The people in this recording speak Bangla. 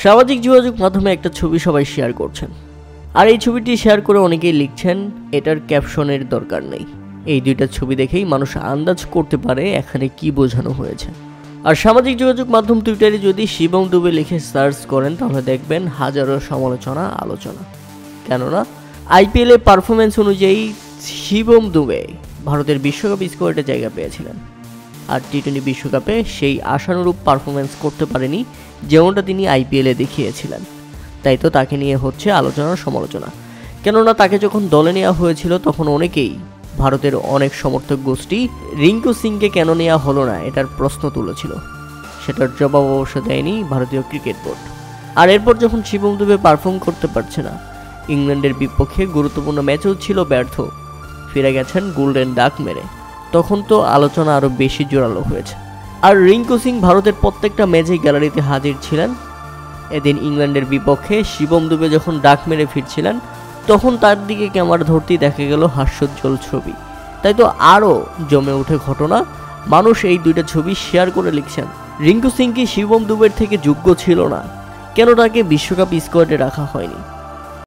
সামাজিক যোগাযোগ মাধ্যমে একটা ছবি সবাই শেয়ার করছেন, আর এই ছবিটি শেয়ার করে অনেকেই লিখছেন এটার ক্যাপশনের দরকার নেই। এই দুইটা ছবি দেখেই মানুষ আন্দাজ করতে পারে এখানে কি বোঝানো হয়েছে। আর সামাজিক যোগাযোগ মাধ্যম টুইটারে যদি শিবম দুবে লিখে সার্চ করেন তাহলে দেখবেন হাজারো সমালোচনা, আলোচনা। কেননা আইপিএলে পারফরমেন্স অনুযায়ী শিবম দুবে ভারতের বিশ্বকাপ স্কোয়াডে জায়গা পেয়েছিলেন, আর টি-20 বিশ্বকাপে সেই আশানুরূপ পারফরমেন্স করতে পারেনি যেমনটা তিনি আইপিএলে দেখিয়েছিলেন। তাই তো তাকে নিয়ে হচ্ছে আলোচনা, সমালোচনা। কেননা তাকে যখন দলে নেওয়া হয়েছিল তখন অনেকেই, ভারতের অনেক সমর্থক গোষ্ঠী রিঙ্কু সিংকে কেন নেওয়া হলো না এটার প্রশ্ন তুলেছিল। সেটার জবাব অবশ্য দেয়নি ভারতীয় ক্রিকেট বোর্ড। আর এরপর যখন শিবম দুবে পারফর্ম করতে পারছে না, ইংল্যান্ডের বিপক্ষে গুরুত্বপূর্ণ ম্যাচেও ছিল ব্যর্থ, ফিরে গেছেন গোল্ডেন ডাক মেরে, তখন তো আলোচনা আরও বেশি জোরালো হয়েছে। আর রিঙ্কু সিং ভারতের প্রত্যেকটা ম্যাচে গ্যালারিতে হাজির ছিলেন। এদিন ইংল্যান্ডের বিপক্ষে শিবম দুবে যখন ডাক মেরে ফিরছিলেন তখন তার দিকে ক্যামেরা ধরতেই দেখা গেল হাস্যোজ্জ্বল ছবি। তাই তো আরও জমে ওঠে ঘটনা। মানুষ এই দুইটা ছবি শেয়ার করে লিখছেন, রিঙ্কু সিং কি শিবম দুবের থেকে যোগ্য ছিল না? কেন তাকে বিশ্বকাপ স্কোয়াডে রাখা হয়নি?